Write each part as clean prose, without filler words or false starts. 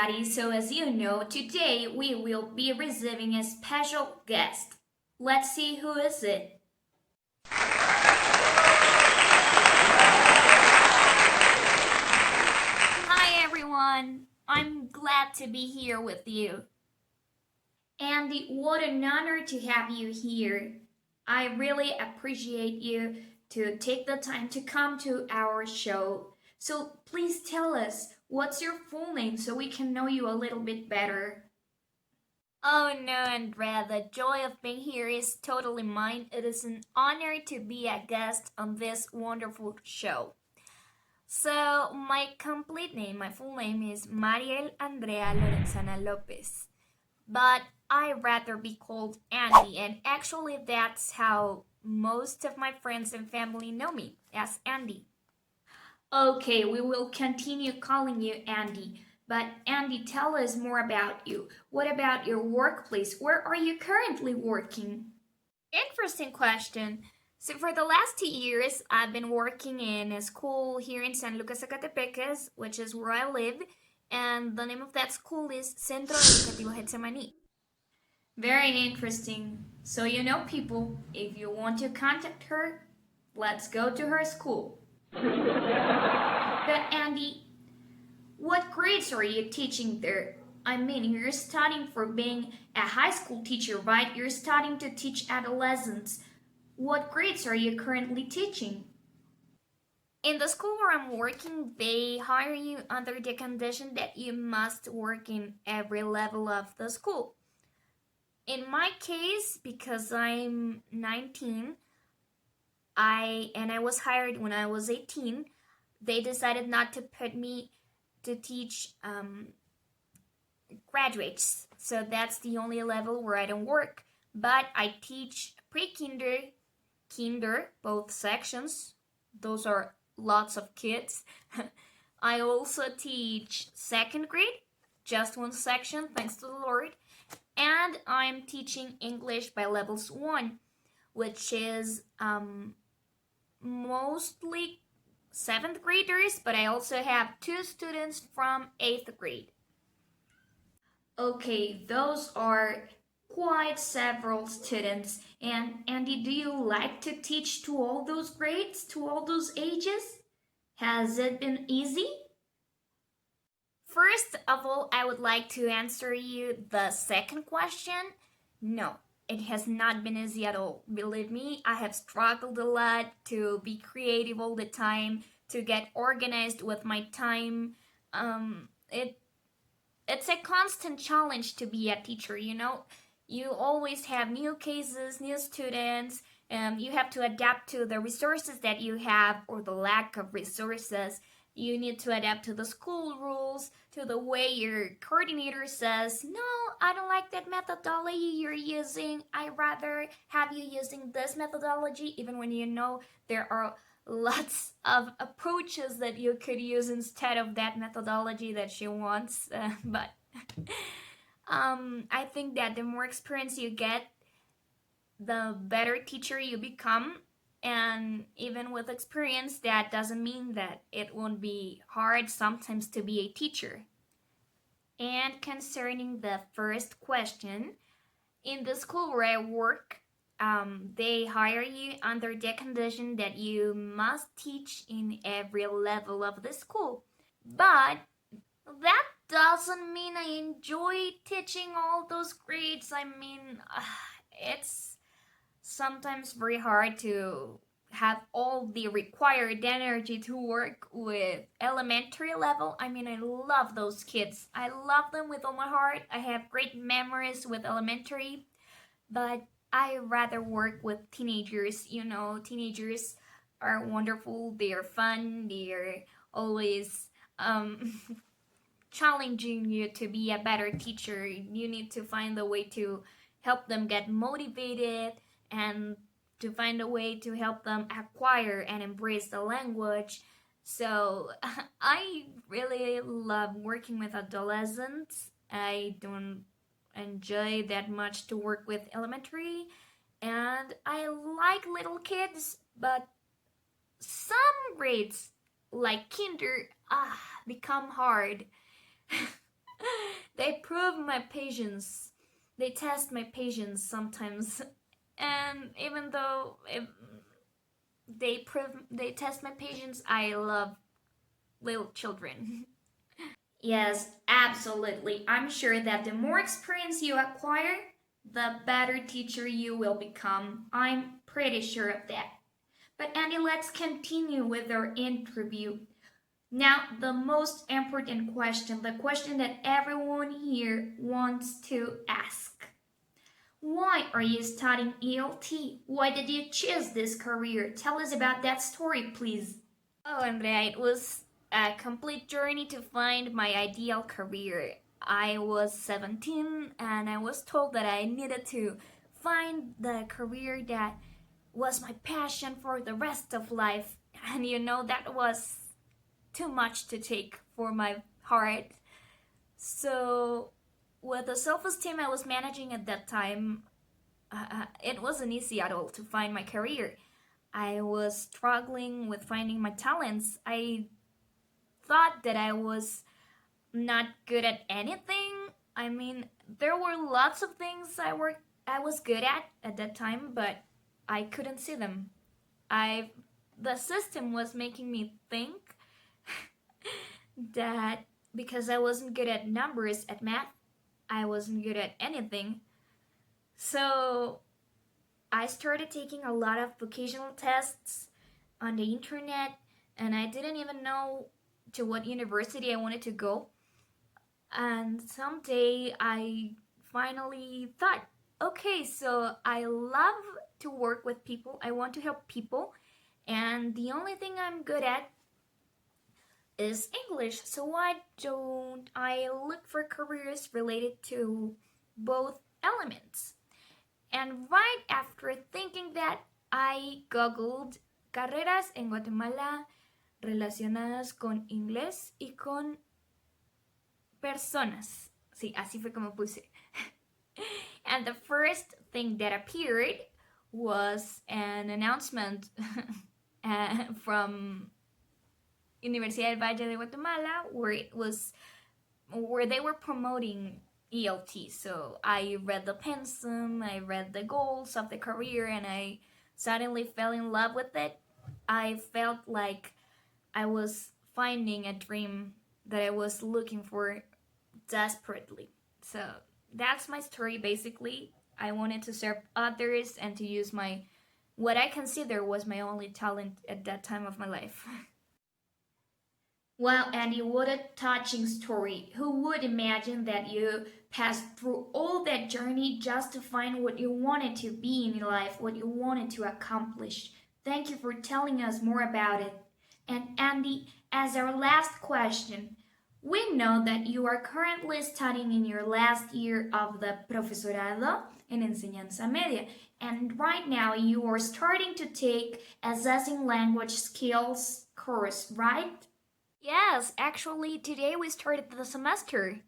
everybody. So, as you know, today we will be receiving a special guest. Let's see who is it. Hi, everyone. I'm glad to be here with you. Andy, what an honor to have you here. I really appreciate you to take the time to come to our show. So please tell us, what's your full name so we can know you a little bit better? Oh no, Andrea, the joy of being here is totally mine. It is an honor to be a guest on this wonderful show. So, my complete name, my full name is Mariel Andrea Lorenzana Lopez, but I rather be called Andy, and actually, that's how most of my friends and family know me, as Andy. Okay, we will continue calling you Andy. But Andy, tell us more about you. What about your workplace? Where are you currently working? Interesting question. So for the last 2 years, I've been working in a school here in San Lucas, Zacatepeques, which is where I live, and the name of that school is Centro Educativo Getsemani. Very interesting. So you know, people, if you want to contact her, let's go to her school. But Andy, what grades are you teaching there? I mean, you're studying for being a high school teacher, right? You're studying to teach adolescents. What grades are you currently teaching? In the school where I'm working, they hire you under the condition that you must work in every level of the school. In my case, because I'm 19, I was hired when I was 18, they decided not to put me to teach graduates. So that's the only level where I don't work. But I teach pre-kinder, kinder, both sections. Those are lots of kids. I also teach second grade, just one section, thanks to the Lord. And I'm teaching English by levels 1, which is mostly 7th graders, but I also have 2 students from 8th grade. Okay, those are quite several students. And Andy, do you like to teach to all those grades, to all those ages? Has it been easy? First of all, I would like to answer you the second question. No, it has not been easy at all. Believe me, I have struggled a lot to be creative all the time, to get organized with my time. It's a constant challenge to be a teacher, you know. You always have new cases, new students, and you have to adapt to the resources that you have or the lack of resources. You need to adapt to the school rules, to the way your coordinator says, no, I don't like that methodology you're using. I rather have you using this methodology, even when you know there are lots of approaches that you could use instead of that methodology that she wants. But I think that the more experience you get, the better teacher you become. And even with experience, that doesn't mean that it won't be hard sometimes to be a teacher. And concerning the first question, in the school where I work, they hire you under the condition that you must teach in every level of the school. But that doesn't mean I enjoy teaching all those grades. I mean, it's sometimes very hard to have all the required energy to work with elementary level. I mean, I love those kids. I love them with all my heart. I have great memories with elementary, but I rather work with teenagers. You know, teenagers are wonderful. They are fun. They are always challenging you to be a better teacher. You need to find a way to help them get motivated and to find a way to help them acquire and embrace the language. So I really love working with adolescents. I don't enjoy that much to work with elementary, and I like little kids, but some grades like kinder become hard. They prove my patience. They test my patience sometimes. And even though they test my patience, I love little children. Yes, absolutely. I'm sure that the more experience you acquire, the better teacher you will become. I'm pretty sure of that. But Andy, let's continue with our interview. Now, the most important question, the question that everyone here wants to ask. Why are you studying ELT? Why did you choose this career? Tell us about that story, please. Oh, Andrea, it was a complete journey to find my ideal career. I was 17 and I was told that I needed to find the career that was my passion for the rest of life. And that was too much to take for my heart. So, with the self esteem I was managing at that time, it wasn't easy at all to find my career. I was struggling with finding my talents. I thought that I was not good at anything. I mean, there were lots of things I was good at that time, but I couldn't see them. The system was making me think that because I wasn't good at numbers at math, I wasn't good at anything. So I started taking a lot of vocational tests on the internet, and I didn't even know to what university I wanted to go. And someday I finally thought, okay, so I love to work with people, I want to help people, and the only thing I'm good at is English. So why don't I look for careers related to both elements? And right after thinking that, I googled carreras en Guatemala relacionadas con inglés y con personas. Sí, así fue como puse. And the first thing that appeared was an announcement from Universidad del Valle de Guatemala, where they were promoting ELT. So I read the pensum, I read the goals of the career, and I suddenly fell in love with it. I felt like I was finding a dream that I was looking for desperately. So that's my story basically. I wanted to serve others and to use what I consider was my only talent at that time of my life. Well, Andy, what a touching story. Who would imagine that you passed through all that journey just to find what you wanted to be in your life, what you wanted to accomplish? Thank you for telling us more about it. And Andy, as our last question, we know that you are currently studying in your last year of the Profesorado en Enseñanza Media, and right now you are starting to take Assessing Language Skills course, right? Yes, actually, today we started the semester.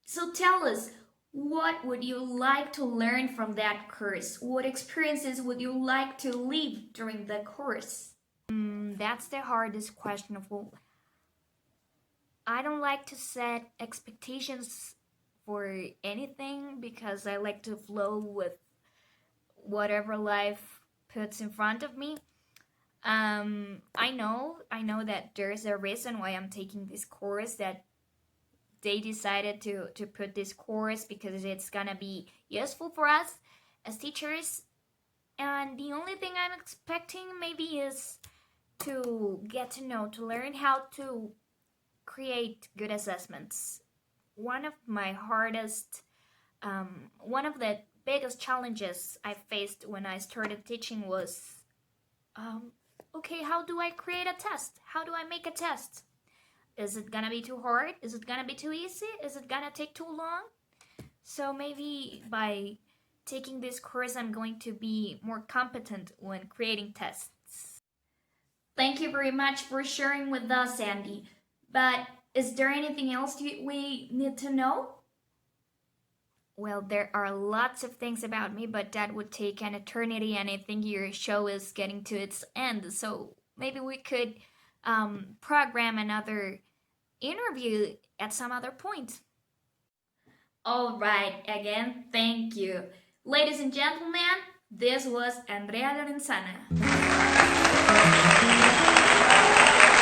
So tell us, what would you like to learn from that course? What experiences would you like to live during the course? That's the hardest question of all. I don't like to set expectations for anything because I like to flow with whatever life puts in front of me. I know that there's a reason why I'm taking this course, that they decided to put this course because it's gonna be useful for us as teachers. And the only thing I'm expecting maybe is to get to learn how to create good assessments. One of my hardest, one of the biggest challenges I faced when I started teaching was, okay, how do I create a test? How do I make a test? Is it gonna be too hard? Is it gonna be too easy? Is it gonna take too long? So maybe by taking this course, I'm going to be more competent when creating tests. Thank you very much for sharing with us, Andy. But is there anything else we need to know? Well, there are lots of things about me, but that would take an eternity, and I think your show is getting to its end. So maybe we could program another interview at some other point. All right, again, thank you. Ladies and gentlemen, this was Andrea Lorenzana.